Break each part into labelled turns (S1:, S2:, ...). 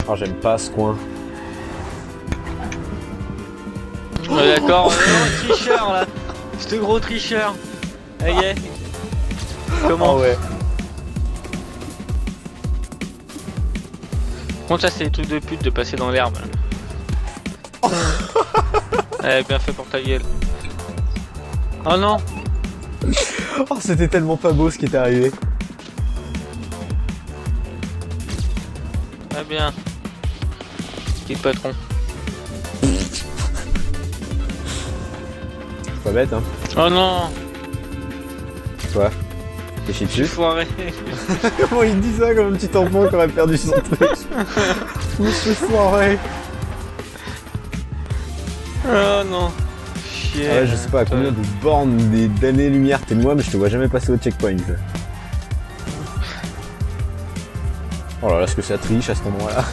S1: Oh, j'aime pas ce coin.
S2: D'accord, tricheur là. C'est gros tricheur. Ok. Comment?
S1: Oh ouais.
S2: Contre ça c'est des trucs de pute de passer dans l'herbe. Bien fait pour ta gueule. Oh non.
S1: Oh, c'était tellement pas beau ce qui est arrivé.
S2: Ah bien. Petit patron.
S1: C'est pas bête, hein.
S2: Oh non.
S1: Quoi? T'es chié
S2: Je suis
S1: dessus?
S2: foiré.
S1: Comment il dit ça comme un petit enfant qui aurait perdu son truc? Je me suis foiré.
S2: Oh non. Chier.
S1: Ah ouais, je sais pas à combien de bornes d'années-lumière t'es de moi, mais je te vois jamais passer au checkpoint. Oh là là, est-ce que ça triche à cet endroit-là?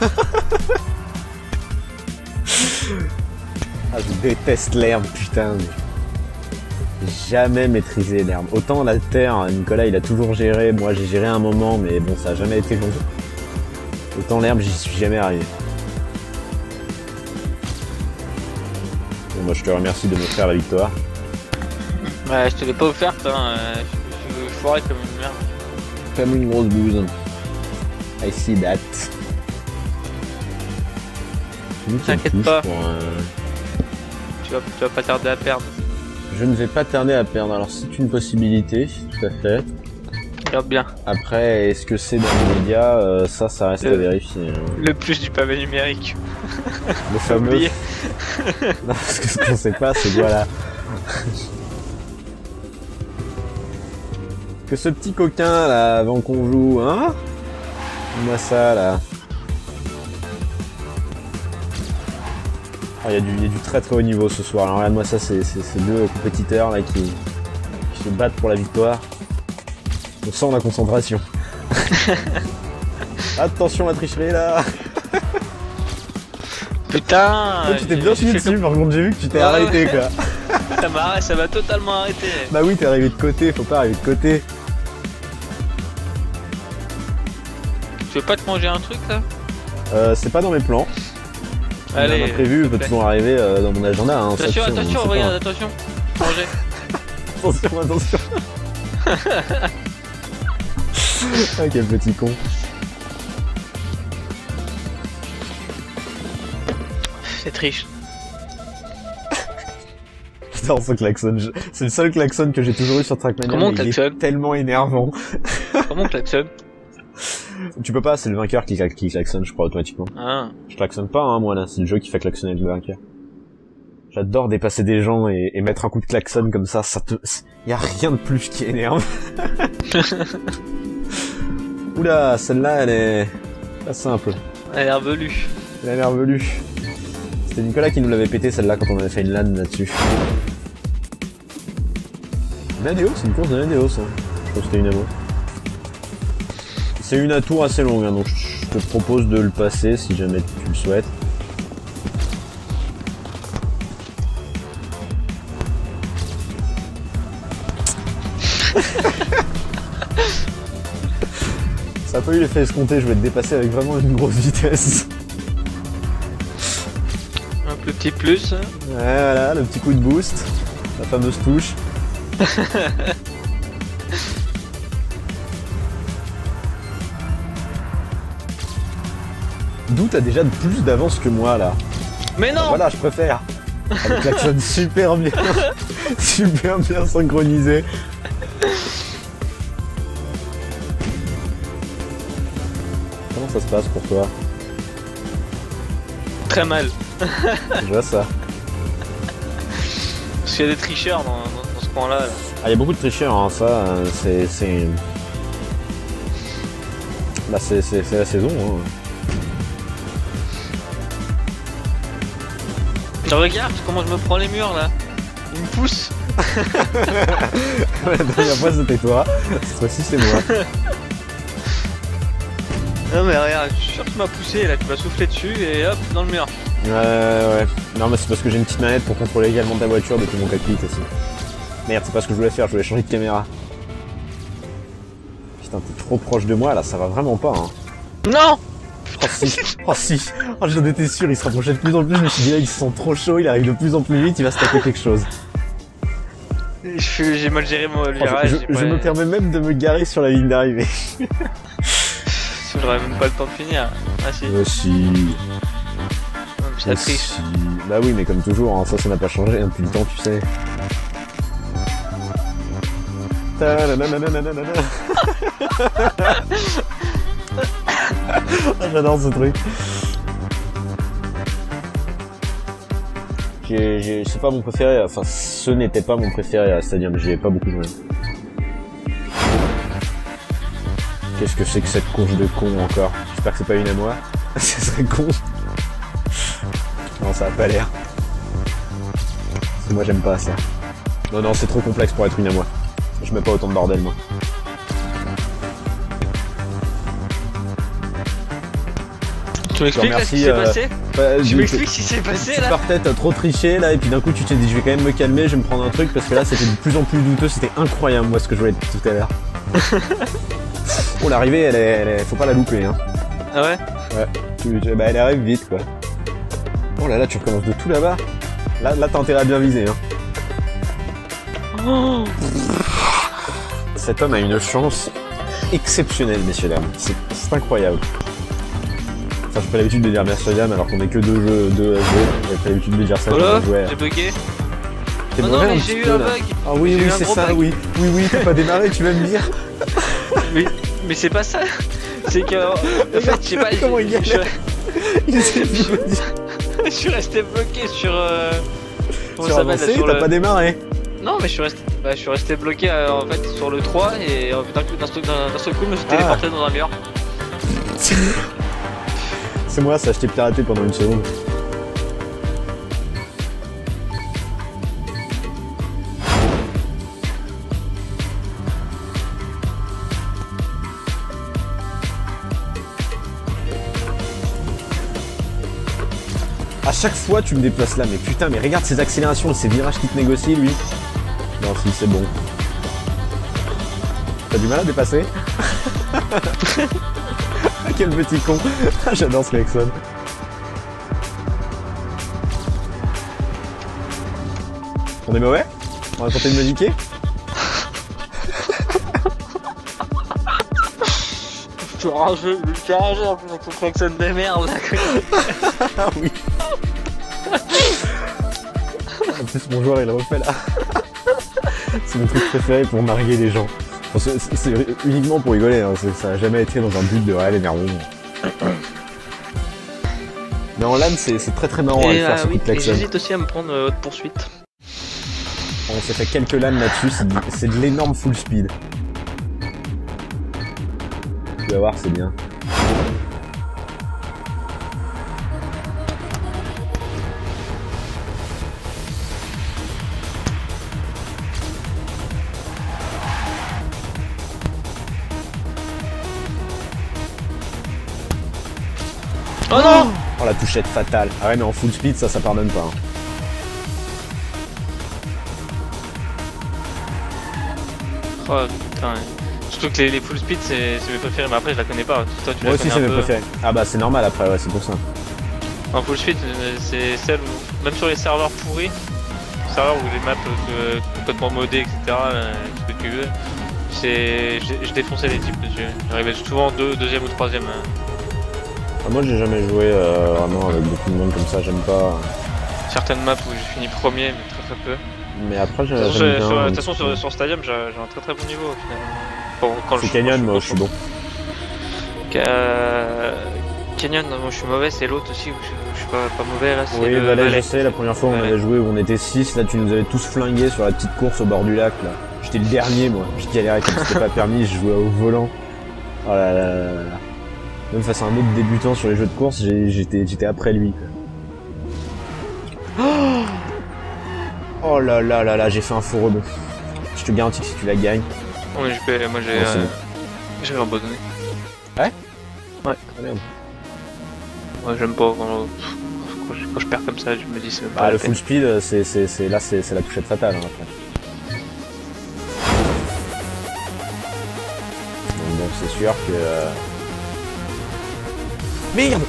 S1: Ah, je déteste l'herbe, putain. J'ai jamais maîtrisé l'herbe. Autant la terre, Nicolas il a toujours géré, moi j'ai géré un moment, mais bon, ça a jamais été long. Autant l'herbe, j'y suis jamais arrivé. Bon, moi je te remercie de me faire la victoire.
S2: Ouais, je te l'ai pas offerte, hein. Je suis foiré comme une merde.
S1: Comme une grosse bouse. I see that.
S2: T'inquiète pas. Tu vas pas tarder à perdre.
S1: Je ne vais pas tarder à perdre, alors c'est une possibilité, tout à fait.
S2: Regarde bien.
S1: Après, est-ce que c'est dans les médias, ça reste à vérifier.
S2: Le plus du pavé numérique.
S1: Le fameux...
S2: Oublié.
S1: Non, parce que ce qu'on sait pas, c'est voilà. Que ce petit coquin là, avant qu'on joue, hein? Dis-moi ça là. Il y a du très très haut niveau ce soir. Alors regarde-moi ça, c'est deux compétiteurs là qui se battent pour la victoire. On sent la concentration. Attention à la tricherie là.
S2: Putain.
S1: Toi, tu t'es bien fini dessus, par contre j'ai vu que tu t'es arrêté quoi.
S2: Ça m'a totalement arrêté.
S1: Bah oui, t'es arrivé de côté, faut pas arriver de côté.
S2: Tu veux pas te manger un truc là?
S1: C'est pas dans mes plans.
S2: Allez.
S1: On a prévu, peut toujours arriver dans mon agenda. Hein,
S2: attention,
S1: ça,
S2: attention, regarde, attention. Manger.
S1: Attention, attention. Ah, quel petit con.
S2: C'est triche.
S1: Putain, ce klaxon. C'est le seul klaxon que j'ai toujours eu sur Trackmania.
S2: Comment on
S1: il est
S2: klaxonne?
S1: tellement énervant.
S2: Comment on klaxonne?
S1: Tu peux pas, c'est le vainqueur qui klaxonne, je crois, automatiquement.
S2: Ah.
S1: Je klaxonne pas, hein, moi, là. C'est le jeu qui fait klaxonner le vainqueur. J'adore dépasser des gens et mettre un coup de klaxon comme ça y a rien de plus qui énerve. Oula, celle-là, elle est pas simple.
S2: Elle a l'air velue.
S1: Elle a l'air velue. C'était Nicolas qui nous l'avait pété celle-là quand on avait fait une LAN là-dessus. Une ADO, c'est une course de ADO ça. Je crois que c'était une AMO. C'est une tour assez longue, hein, donc je te propose de le passer si jamais tu le souhaites. Ça a pas eu l'effet escompté, je vais te dépasser avec vraiment une grosse vitesse.
S2: Un petit plus.
S1: Ouais, voilà, le petit coup de boost, la fameuse touche. D'où t'as déjà plus d'avance que moi là.
S2: Mais non.
S1: Voilà, je préfère. Elle klaxonne super bien, super bien synchronisé. Comment ça se passe pour toi?
S2: Très mal.
S1: Je vois ça.
S2: Parce qu'il y a des tricheurs dans ce coin-là. Là.
S1: Ah, il y a beaucoup de tricheurs, hein, ça, c'est... Bah, c'est la saison, hein.
S2: Regarde comment je me prends les murs là. Ils me poussent.
S1: La dernière fois c'était toi, cette fois-ci c'est moi.
S2: Non mais regarde, je suis sûr que tu m'as poussé là, tu m'as soufflé dessus et hop, dans le mur.
S1: Ouais. Non mais c'est parce que j'ai une petite manette pour contrôler également ta voiture depuis mon cockpit aussi. Merde, c'est pas ce que je voulais faire, je voulais changer de caméra. Putain, t'es trop proche de moi là, ça va vraiment pas hein.
S2: Non.
S1: Oh si, oh si, oh j'en étais sûr, il se rapprochait de plus en plus, je me suis dit là il se sent trop chaud, il arrive de plus en plus vite, il va se taper quelque chose.
S2: J'ai mal géré mon virage.
S1: Je me permets même de me garer sur la ligne d'arrivée.
S2: J'aurais même pas le temps de finir. Ah si.
S1: Si.
S2: Ça triche.
S1: Si. Bah oui mais comme toujours, hein, ça n'a pas changé hein, depuis le temps tu sais. J'adore ce truc. C'est pas mon préféré, enfin ce n'était pas mon préféré à Stadium, j'y ai pas beaucoup joué. Qu'est-ce que c'est que cette conche de con encore? J'espère que c'est pas une à moi. Ça serait con. Non ça a pas l'air. Parce que moi j'aime pas ça. Non c'est trop complexe pour être une à moi. Je mets pas autant de bordel moi.
S2: Tu m'expliques là ce qui s'est passé? Tu m'expliques ce qui s'est passé là?
S1: Tu partais, t'as trop triché là et puis d'un coup tu t'es dit je vais quand même me calmer, je vais me prendre un truc parce que là c'était de plus en plus douteux, c'était incroyable moi ce que je voyais tout à l'heure. Oh l'arrivée elle faut pas la louper hein.
S2: Ah ouais?
S1: Ouais, bah elle arrive vite quoi. Oh là là tu recommences de tout là-bas. Là t'as intérêt à bien viser hein.
S2: Oh.
S1: Cet homme a une chance exceptionnelle messieurs dames, c'est incroyable. Enfin, j'ai pas l'habitude de dire merci Yann alors qu'on est que deux à jouer. J'ai pas l'habitude de dire ça.
S2: Voilà, j'ai bugué.
S1: T'es
S2: non mais j'ai eu un bug.
S1: Ah oui c'est ça, oui, t'as pas démarré, tu vas me dire.
S2: mais c'est pas ça. C'est que en fait, je sais pas.
S1: Comment il galère. Il essaie de me dire.
S2: Je suis resté bloqué sur.
S1: Sur avancé, t'as pas démarré.
S2: Non mais je suis resté bloqué en fait sur le 3 et d'un seul coup je me suis téléporté dans un mur.
S1: C'est moi ça, je t'ai piraté pendant une seconde. À chaque fois tu me déplaces là, mais putain, mais regarde ces accélérations et ces virages qui te négocient lui. Non si c'est bon. T'as du mal à dépasser? Quel petit con. J'adore ce klaxon. On est mauvais? On va tenter de me niquer?
S2: Tu as ragé en plus avec ton klaxon de merde là.
S1: Ah oui. En plus mon joueur il le refait là. C'est mon truc préféré pour narguer les gens. C'est uniquement pour rigoler, hein. Ça n'a jamais été dans un but de réel énervement. Mais en LAN c'est très marrant à le faire ce coup de klaxon.
S2: J'hésite aussi à me prendre haute poursuite.
S1: On s'est fait quelques LAN là-dessus, c'est de l'énorme full speed. Tu vas voir, c'est bien.
S2: Oh non!
S1: Oh la touchette fatale. Ah ouais mais en full speed ça pardonne pas. Hein.
S2: Oh putain. Surtout que les full speed c'est mes préférés, mais après je la connais pas. Toi, tu
S1: moi aussi c'est mes préférés. Ah bah c'est normal après, ouais c'est pour ça.
S2: En full speed c'est celle où, même sur les serveurs pourris, serveurs où les maps complètement modées etc, ce que tu veux, je défonçais les types dessus. J'arrivais souvent deuxième ou troisième.
S1: Ah, moi j'ai jamais joué vraiment avec beaucoup de monde comme ça, j'aime pas.
S2: Certaines maps où j'ai fini premier mais très peu.
S1: Mais après j'aime bien.
S2: De toute façon sur Stadium j'ai un très bon niveau finalement. Bon,
S1: c'est Canyon moi je suis bon.
S2: Canyon moi je suis mauvais, c'est l'autre aussi où je suis pas mauvais là.
S1: Oui Valais je sais, la première fois on avait joué où on était 6, là tu nous avais tous flingués sur la petite course au bord du lac là. J'étais le dernier moi, je galérais comme c'était pas permis, je jouais au volant. Oh là là là là. Même face à un autre débutant sur les jeux de course, j'étais après lui. Oh là là là là, j'ai fait un faux rebond. Je te garantis que si tu la gagnes.
S2: Oui, moi j'ai abandonné.
S1: Ouais?
S2: Ouais.
S1: Ah merde.
S2: Ouais, j'aime pas quand je perds comme ça, je me dis c'est même pas.
S1: Ah, le full speed, c'est la touchette fatale hein, après. Donc c'est sûr que. Merde.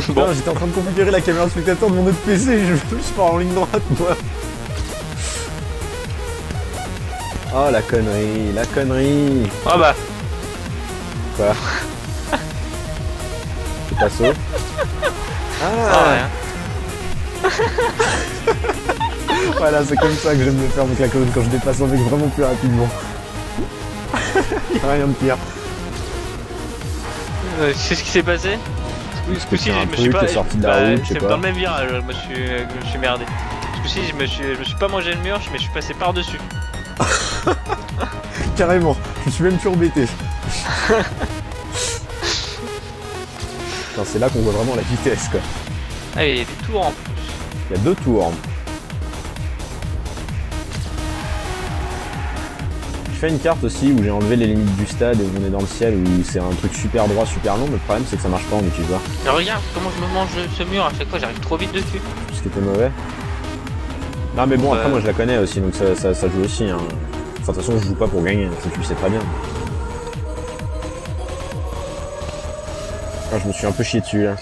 S2: Bon.
S1: J'étais en train de configurer la caméra de spectateur de mon autre PC, je suis pas en ligne droite moi. Oh la connerie, la connerie.
S2: Ah bah.
S1: Quoi? C'est pas saut.
S2: Ah,
S1: Ah, voilà, c'est comme ça que j'aime me faire mon claqueuse quand je dépasse avec vraiment plus rapidement. Y'a rien de pire.
S2: Tu sais ce qui s'est passé? Ce coup-ci, je me suis pas.
S1: Sorti de la route, je sais
S2: c'est
S1: pas.
S2: dans le même virage, je me suis merdé. Ce coup-ci, je me suis pas mangé le mur, mais je suis passé par-dessus.
S1: Carrément, je me suis même turbété. C'est là qu'on voit vraiment la vitesse quoi.
S2: Ah, il y a des tours en plus.
S1: Il y a 2 tours. Je fais une carte aussi où j'ai enlevé les limites du stade et où on est dans le ciel où c'est un truc super droit, super long, mais le problème c'est que ça marche pas en multijoueur.
S2: Mais regarde comment je me mange ce mur, à chaque fois j'arrive trop vite dessus.
S1: Ce qui était mauvais. Non mais bon,
S2: Ouais.
S1: après moi je la connais aussi, donc ça joue aussi. Hein. Enfin de toute façon je joue pas pour gagner, ça tu le sais très bien. Ah, je me suis un peu chié dessus là.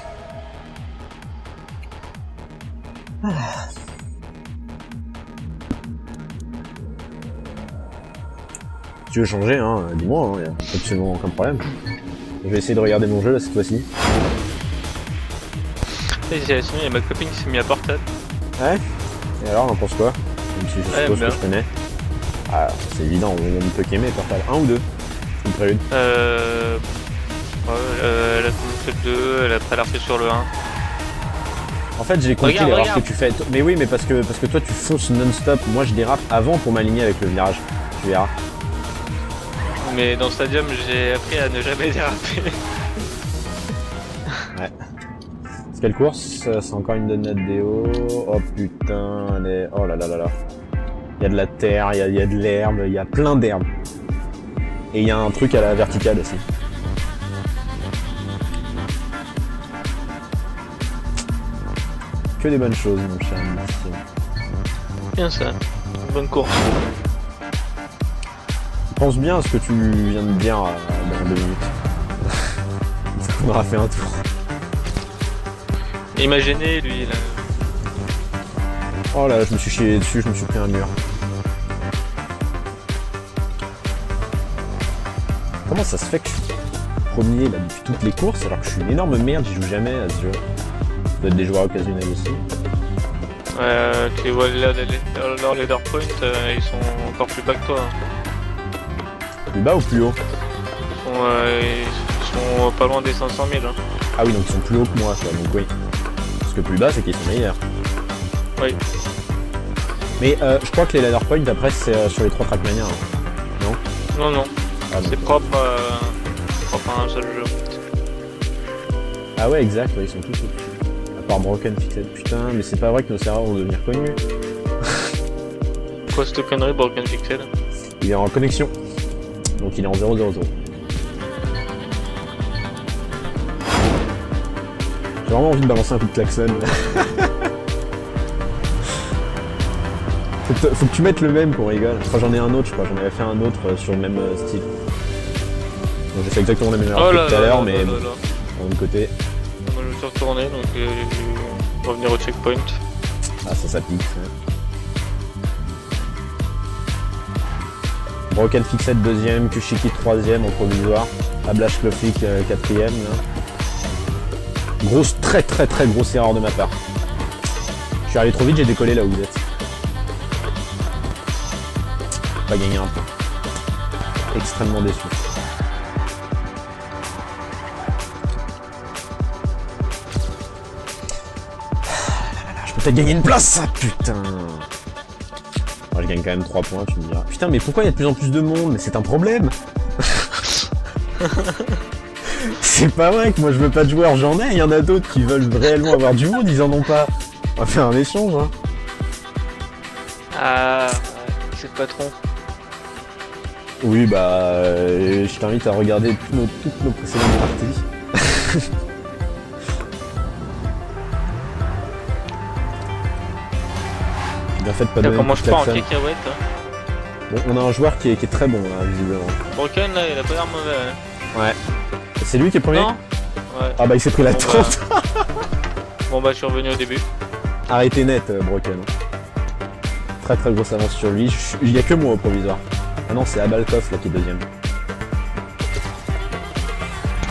S1: Si tu veux changer, hein, dis-moi, hein, y a absolument aucun problème. Je vais essayer de regarder mon jeu là cette fois-ci.
S2: Et sinon il y a ma copine qui s'est mis à portable.
S1: Ouais. Et alors, on en pense quoi? Même si je suppose
S2: bien.
S1: que je connais. Ah, c'est évident, on ne peut qu'aimer Portal. 1 ou 2? Une prélude.
S2: Ouais, elle a fait le 2, elle a pas l'air fait sur le 1.
S1: En fait, j'ai compris
S2: Regarde,
S1: l'erreur
S2: regarde.
S1: que tu fais. Mais oui, mais parce que toi, tu fonces non-stop. Moi, je dérape avant pour m'aligner avec le virage. Tu verras.
S2: Mais dans le stadium, j'ai appris à ne jamais déraper.
S1: Ouais. C'est quelle course? C'est encore une donut déo. Oh putain, elle est... Oh là là là là. Il y a de la terre, il y a de l'herbe, il y a plein d'herbe. Et il y a un truc à la verticale aussi. Que des bonnes choses, mon cher Martin.
S2: Bien ça, bonne course.
S1: Pense bien à ce que tu viens de dire dans 2 minutes. On aura fait un tour.
S2: Imaginez lui là.
S1: Oh là, je me suis chié dessus, je me suis pris un mur. Comment ça se fait que je suis premier là depuis toutes les courses alors que je suis une énorme merde, j'y joue jamais à ce jeu. Ça doit être des joueurs occasionnels aussi.
S2: Tu les vois là, leur leader point, ils sont encore plus bas que toi. Hein.
S1: Plus bas ou plus haut?
S2: Ils sont pas loin des 500 000. Hein.
S1: Ah oui, donc ils sont plus hauts que moi, quoi, donc oui. Parce que plus bas, c'est qu'ils sont meilleurs.
S2: Oui.
S1: Mais je crois que les ladder points, après, c'est sur les 3 Trackmania. Hein. Non?
S2: Non, non.
S1: Ah,
S2: C'est propre à un seul jeu.
S1: Ah ouais, exact, ouais, ils sont tous au-dessus. À part Broken Fixed. Putain, mais c'est pas vrai que nos serveurs vont devenir connus.
S2: Quoi cette connerie Broken Fixed?
S1: Il est en connexion. Donc il est en 000. J'ai vraiment envie de balancer un coup de klaxon. Faut que tu mettes le même qu'on rigole. Enfin j'en ai un autre je crois, j'en avais fait un autre sur le même style. Donc j'ai fait exactement la même erreur que tout à l'heure mais bon, d'un autre côté.
S2: Moi je me suis retourné donc j'ai dû revenir au checkpoint.
S1: Ah ça pique. Ouais. Broken Fixed 2ème, Kushiki 3ème en provisoire, Ablash Klofik 4ème. Grosse, très grosse erreur de ma part. Je suis arrivé trop vite, j'ai décollé là où vous êtes. Pas gagné un point. Extrêmement déçu. Je peux peut-être gagner une place, putain. Oh, je gagne quand même 3 points, tu me diras. Putain, mais pourquoi il y a de plus en plus de monde? Mais c'est un problème. C'est pas vrai que moi je veux pas de joueurs, j'en ai. Il y en a d'autres qui veulent réellement avoir du monde, ils en ont pas. On va faire un échange, hein.
S2: Ah, c'est le patron.
S1: Oui, bah, je t'invite à regarder toutes nos précédentes parties. Bien fait de pas donner
S2: T'en manges pas en
S1: klaxon.
S2: cacahuète. Hein.
S1: Bon, on a un joueur qui est très bon là, visiblement.
S2: Broken là, il a pas l'air mauvais. Hein.
S1: Ouais. C'est lui qui est premier?
S2: Non. Ouais.
S1: Ah bah il s'est pris la
S2: Bon,
S1: tente.
S2: Bon bah je suis revenu au début.
S1: Arrêtez net, Broken. Très très grosse avance sur lui. Il y a que moi au provisoire. Ah non, c'est Abalkov là qui est deuxième.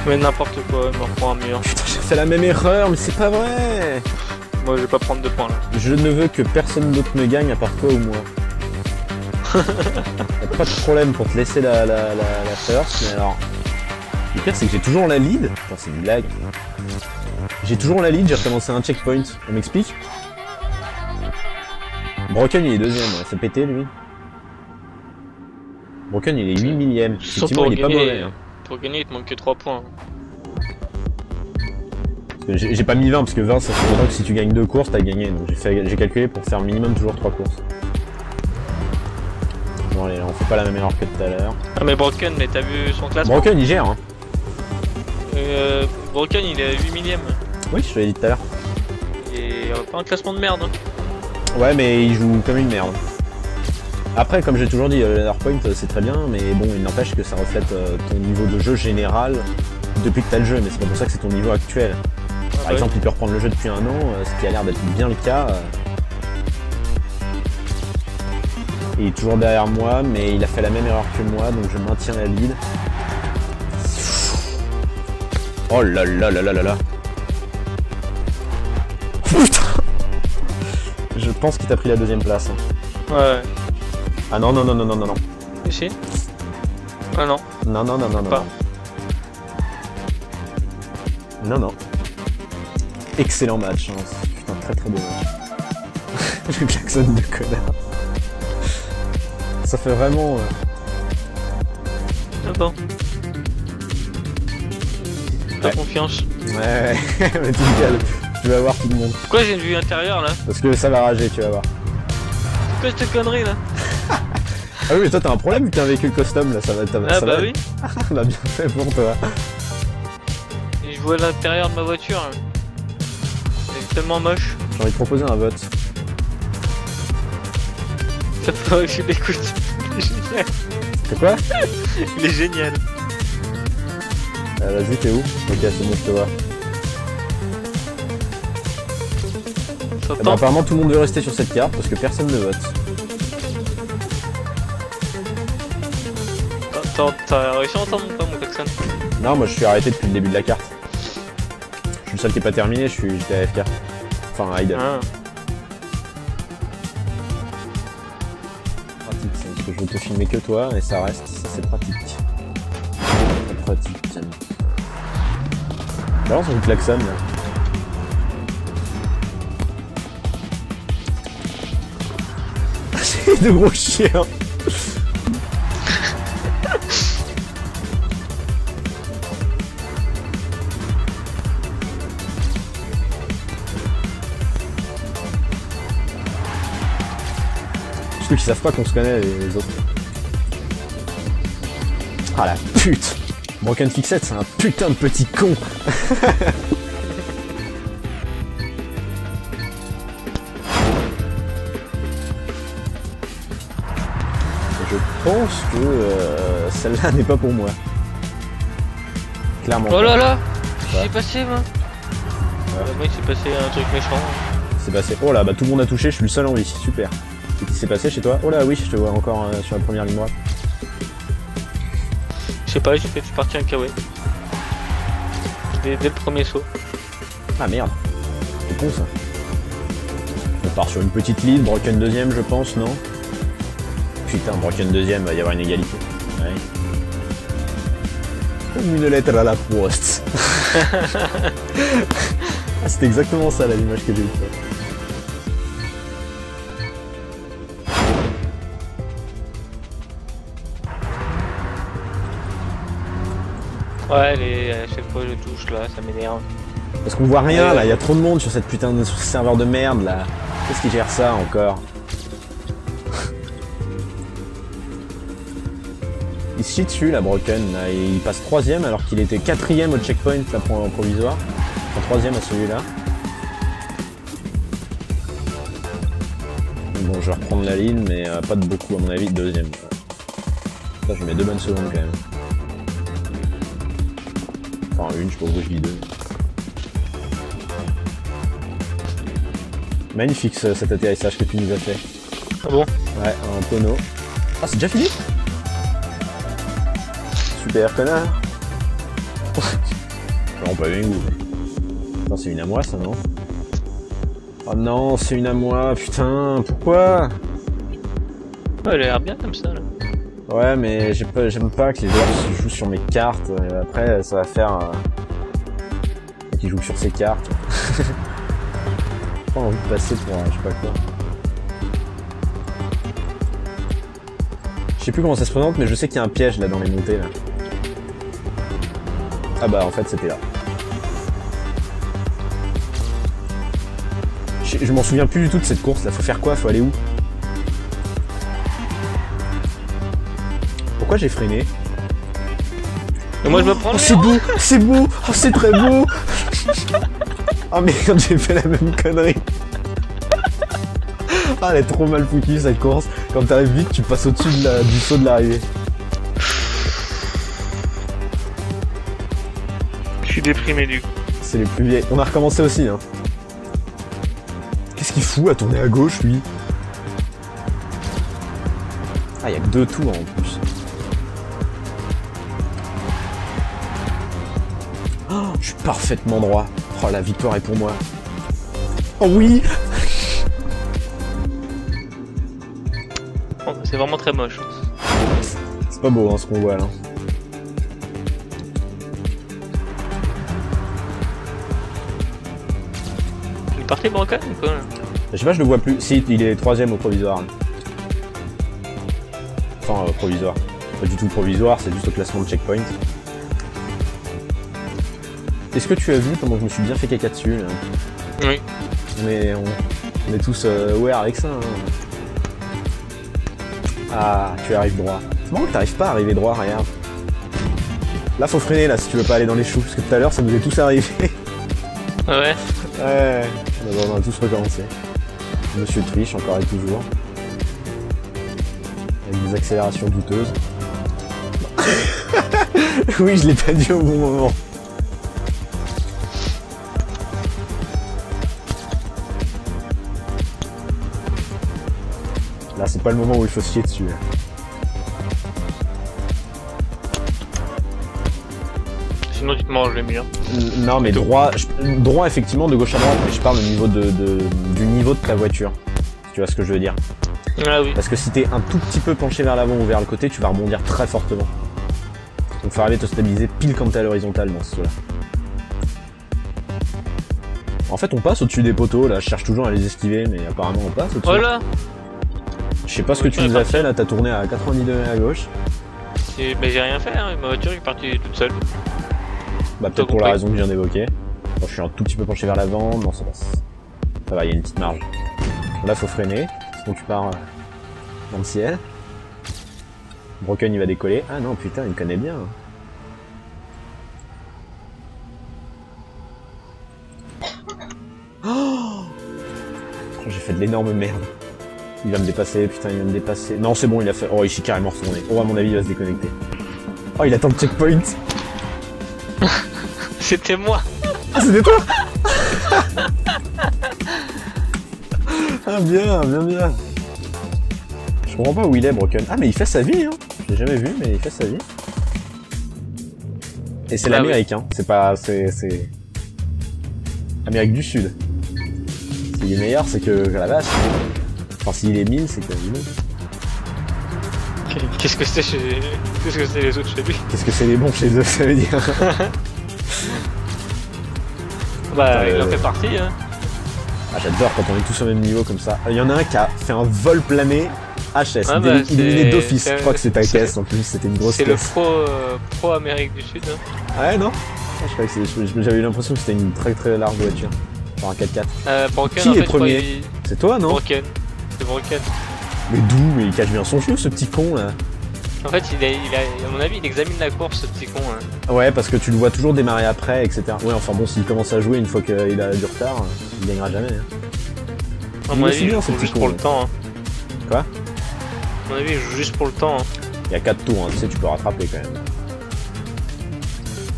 S2: Mais n'importe quoi, il me reprend un mur.
S1: Putain, j'ai fait la même erreur, mais c'est pas vrai.
S2: Moi je vais pas prendre 2 points là.
S1: Je ne veux que personne d'autre me gagne à part toi ou moi. Y'a pas de problème pour te laisser la first, mais alors... Le pire c'est que j'ai toujours la lead. Putain, c'est une blague. J'ai toujours la lead, j'ai recommencé un checkpoint. On m'explique? Broken il est deuxième, ouais. C'est pété lui. Broken il est 8 millième. Effectivement il est pas mauvais. Hein.
S2: Pour gagner il te manque que 3 points.
S1: J'ai pas mis 20 parce que 20 ça fait longtemps que si tu gagnes 2 courses t'as gagné. Donc j'ai calculé pour faire minimum toujours 3 courses. Bon allez, on fait pas la même erreur que tout à l'heure.
S2: Ah mais Broken, mais t'as vu son classement?
S1: Broken il gère hein.
S2: Broken il est 8 millième.
S1: Oui je te l'ai dit tout à l'heure.
S2: Et pas un classement de merde. Hein.
S1: Ouais mais il joue comme une merde. Après comme j'ai toujours dit, le Nether Point c'est très bien, mais bon il n'empêche que ça reflète ton niveau de jeu général depuis que t'as le jeu, mais c'est pas pour ça que c'est ton niveau actuel. Par exemple il peut reprendre le jeu depuis un an, ce qui a l'air d'être bien le cas. Il est toujours derrière moi, mais il a fait la même erreur que moi, donc je maintiens la lead. Oh là là là là là là. Putain. Je pense qu'il t'a pris la deuxième place. Hein.
S2: Ouais.
S1: Ah non non non non non non non.
S2: Ici? Ah non.
S1: Non non non non non.
S2: Pas.
S1: Non non. Excellent match. Hein. Putain très très beau match. Le klaxon de connard. Ça fait vraiment...
S2: Ah bon. T'as
S1: Ouais.
S2: confiance.
S1: Ouais, mais tu te calmes. Tu vas voir tout le monde.
S2: Pourquoi j'ai une vue intérieure là?
S1: Parce que ça va rager, tu vas voir.
S2: C'est quoi cette connerie là?
S1: Ah oui, mais toi t'as un problème vu que t'as un véhicule custom là, ça va...
S2: Ah
S1: ça
S2: bah
S1: va...
S2: oui.
S1: Bah bien fait pour toi.
S2: Et je vois l'intérieur de ma voiture. Hein. C'est tellement moche.
S1: J'ai envie de proposer un vote.
S2: Ça faudrait que je l'écoute. Il est génial.
S1: C'est quoi?
S2: Il est génial.
S1: Vas-y, t'es où? Ok, c'est bon, je te vois.
S2: Ça
S1: Eh ben, apparemment tout le monde veut rester sur cette carte parce que personne ne vote.
S2: T'as réussi à entendre ou pas mon klaxon?
S1: Non, moi je suis arrêté depuis le début de la carte. Je suis le seul qui est pas terminé, j'étais AFK. Enfin, idle.
S2: Ah.
S1: Pratique, ça, parce que je veux te filmer que toi et ça reste, ça c'est pratique. C'est pratique. Balance son klaxon là. C'est de gros chiens. Ceux qui savent pas qu'on se connaît les autres. Ah la pute. Broken Fixette c'est un putain de petit con. Je pense que celle-là n'est pas pour moi. Clairement.
S2: Oh là là! Qu'est-ce qui
S1: Ouais.
S2: s'est passé moi?
S1: Ouais.
S2: Moi il s'est passé un truc méchant.
S1: C'est passé. Oh là, bah tout le monde a touché, je suis le seul en vie. Super. Qu'est-ce qui s'est passé chez toi? Oh là, oui, je te vois encore sur la première ligne droite.
S2: Je sais pas, j'ai fait partir un kawaii. Dès le premier saut.
S1: Ah merde. C'est con ça. On part sur une petite lead, Broken deuxième je pense, non? Putain, Broken deuxième, va y avoir une égalité. Ouais. Comme une lettre à la poste. Ah, c'était exactement ça là l'image que j'ai eue.
S2: Ouais, à chaque fois je touche là, ça m'énerve.
S1: Parce qu'on voit rien là, il y a trop de monde sur cette putain de sur ce serveur de merde là. Qu'est-ce qui gère ça encore? Il se chie dessus la Broken là, il passe 3ème alors qu'il était 4ème au checkpoint là pour un provisoire. Enfin 3ème à celui-là. Bon je vais reprendre la ligne mais pas de beaucoup à mon avis, deuxième. Ça je mets 2 bonnes secondes quand même. Enfin une, je sais pas pourquoi je dis deux. Magnifique cet atterrissage que tu nous as fait.
S2: Ah bon?
S1: Ouais, un tonneau. Ah, c'est déjà fini? Super connard. Non, pas bien goût. Non, c'est une à moi ça, non? Oh non, c'est une à moi, putain, pourquoi?
S2: Ouais, elle a l'air bien comme ça là.
S1: Ouais, mais j'aime pas que les joueurs jouent sur mes cartes. Après, ça va faire qu'ils jouent sur ses cartes. J'ai pas envie de passer pour je sais pas quoi. Je sais plus comment ça se présente, mais je sais qu'il y a un piège là dans les montées là. Ah bah en fait c'était là. Je m'en souviens plus du tout de cette course là. Faut faire quoi? Faut aller où? Pourquoi j'ai freiné?
S2: Et moi je me prends
S1: Oh,
S2: le
S1: c'est beau! C'est beau! Oh, c'est très beau! Oh merde, j'ai fait la même connerie. Ah, elle est trop mal foutue cette course. Quand t'arrives vite, tu passes au-dessus du saut de l'arrivée.
S2: Je suis déprimé du coup.
S1: C'est les plus vieilles. On a recommencé aussi, hein. Qu'est-ce qu'il fout à tourner à gauche, lui? Ah, il y a que 2 tours en plus. Oh, je suis parfaitement droit. Oh, la victoire est pour moi. Oh oui!
S2: Oh, c'est vraiment très moche.
S1: C'est pas beau, hein, ce qu'on voit là.
S2: Il partait Broken ou quoi là?
S1: Je sais pas, je le vois plus. Si, il est 3ème au provisoire. Enfin, provisoire. Pas du tout provisoire, c'est juste au classement de checkpoint. Est-ce que tu as vu comment je me suis bien fait caca dessus là?
S2: Oui.
S1: On est tous aware avec ça. Hein. Ah, tu arrives droit. C'est marrant que t'arrives pas à arriver droit, regarde. Là, faut freiner là si tu veux pas aller dans les choux, parce que tout à l'heure ça nous est tous arrivé.
S2: Ouais.
S1: Ouais. On a tous recommencé. Monsieur Triche, encore et toujours. Avec des accélérations douteuses. Oui, je l'ai pas dit au bon moment. Là, c'est pas le moment où il faut se chier dessus.
S2: Sinon tu te manges les murs.
S1: Non, mais droit effectivement de gauche à droite, mais je parle au niveau du niveau de ta voiture. Si tu vois ce que je veux dire.
S2: Ah oui.
S1: Parce que si t'es un tout petit peu penché vers l'avant ou vers le côté, tu vas rebondir très fortement. Donc faut arriver à te stabiliser pile quand t'es à l'horizontale dans ce saut là. En fait on passe au-dessus des poteaux là, je cherche toujours à les esquiver mais apparemment on passe au-dessus.
S2: Voilà.
S1: Je sais pas ce que tu nous as fait là, t'as tourné à 90 degrés à gauche.
S2: Mais j'ai rien fait, hein. Ma voiture est partie toute seule.
S1: Bah peut-être pour la raison que je viens d'évoquer. Bon, je suis un tout petit peu penché vers l'avant, non ça passe. Ça va, il y a une petite marge. Là faut freiner, sinon tu pars dans le ciel. Broken il va décoller. Ah non putain il me connaît bien. Oh, j'ai fait de l'énorme merde. Il va me dépasser, putain il va me dépasser. Non c'est bon il a fait. Oh il s'est carrément retourné. Oh à mon avis il va se déconnecter. Oh il attend le checkpoint.
S2: C'était moi.
S1: Ah c'était toi. Ah bien, bien, bien. Je comprends pas où il est, Broken. Ah mais il fait sa vie, hein. Je l'ai jamais vu, mais il fait sa vie. Et c'est l'Amérique, oui. Hein. C'est pas... c'est... Amérique du Sud. S'il est meilleur, c'est que la vache. Enfin, s'il est 1000, c'est que...
S2: Qu'est-ce que c'est chez... Qu'est-ce que c'est les autres chez lui?
S1: Qu'est-ce que c'est les bons chez eux, ça veut dire.
S2: Bah, il en fait partie, hein.
S1: Ah, j'adore quand on est tous au même niveau comme ça. Il y en a un qui a fait un vol plané HS,
S2: ah bah,
S1: éliminé d'office. Je crois que c'est ta caisse en plus, c'était une grosse caisse.
S2: C'est le pro Amérique du Sud. Hein.
S1: Ah ouais, non ah, je crois que j'avais eu l'impression que c'était une très très large voiture. Genre un 4x4.
S2: Broken,
S1: qui
S2: en
S1: est
S2: fait,
S1: premier? C'est toi, non?
S2: Broken. C'est Broken.
S1: Mais d'où? Mais il cache bien son chou, ce petit con là.
S2: En fait, à mon avis, il examine la course, ce petit con. Hein.
S1: Ouais, parce que tu le vois toujours démarrer après, etc. Ouais, enfin bon, s'il commence à jouer une fois qu'il a du retard, il gagnera jamais. Hein.
S2: À mon avis, il joue juste pour le temps. Hein.
S1: Quoi?
S2: À mon avis, il joue juste pour le temps. Hein.
S1: Il y a 4 tours, hein, tu sais, tu peux rattraper quand même.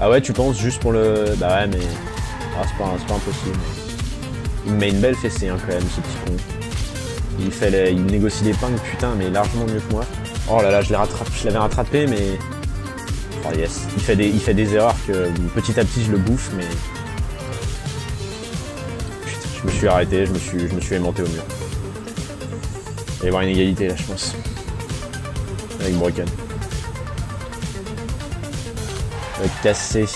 S1: Ah ouais, tu penses juste pour le... Bah ouais, mais... Ah, c'est pas impossible. Il me met une belle fessée, hein, quand même, ce petit con. Il négocie des pingues, putain, mais largement mieux que moi. Oh là là, je l'avais rattrapé, mais... Oh yes, il fait des erreurs que petit à petit je le bouffe, mais... Putain, je me suis arrêté, je me suis aimanté au mur. Il va y avoir une égalité là, je pense. Avec Broken. Avec cassé.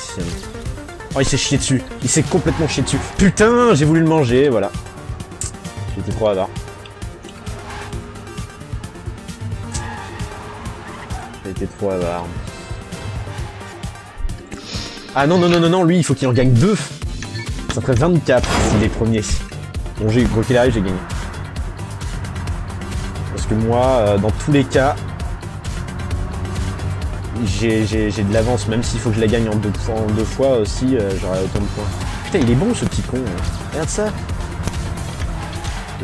S1: Oh, il s'est chié dessus. Il s'est complètement chié dessus. Putain, j'ai voulu le manger, voilà. J'étais trop avare. J'étais trop avare. Ah non, non, non, non, non, lui, il faut qu'il en gagne 2. Ça ferait 24 s'il est premier. Bon, quoi qu'il arrive, j'ai gagné. Parce que moi, dans tous les cas, j'ai de l'avance, même s'il faut que je la gagne en deux fois aussi, j'aurai autant de points. Putain, il est bon ce petit con. Hein. Regarde ça.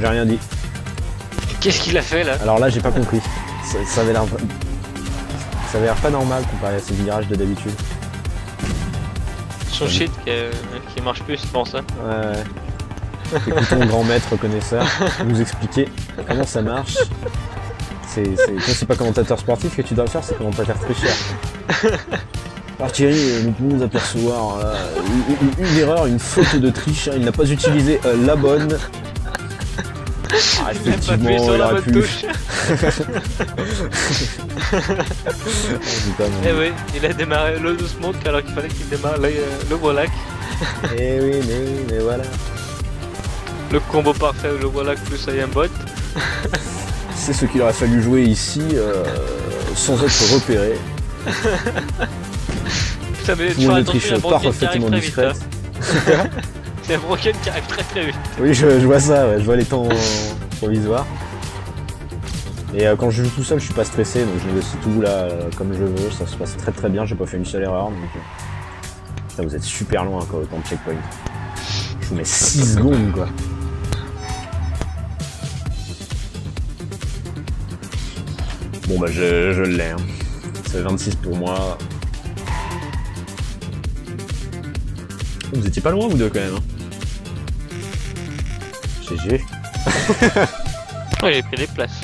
S1: J'ai rien dit.
S2: Qu'est-ce qu'il a fait là?
S1: Alors là, j'ai pas compris. Ça avait l'air pas normal comparé à ses virages de d'habitude.
S2: Son shit qui marche plus, c'est pour ça.
S1: Ouais. Écoutons grand maître connaisseur nous expliquer comment ça marche. C'est pas commentateur sportif que tu dois faire, c'est commentateur tricheur. Alors Thierry, nous pouvons nous apercevoir une erreur, une faute de triche. Il n'a pas utilisé la bonne. Ah, effectivement, il aurait pu.
S2: Eh oui, il a démarré le smoke alors qu'il fallait qu'il démarre le Wallach.
S1: Eh oui, mais voilà.
S2: Le combo parfait, le Wallach plus Aimbot.
S1: C'est ce qu'il aurait fallu jouer ici sans être repéré.
S2: Putain, mais
S1: tu une triche parfaitement discrète.
S2: C'est un Broken qui arrive très vite.
S1: Oui, je vois ça, ouais. Je vois les temps provisoires. Et quand je joue tout seul, je suis pas stressé, donc je négocie tout là comme je veux. Ça se passe très très bien, j'ai pas fait une seule erreur. Donc... Putain, vous êtes super loin quoi, autant de checkpoint. Je vous mets 6 secondes quoi. Bon bah je l'ai. Hein. C'est 26 pour moi. Vous étiez pas loin vous deux quand même. Hein. GG.
S2: Ouais, j'ai pris les places.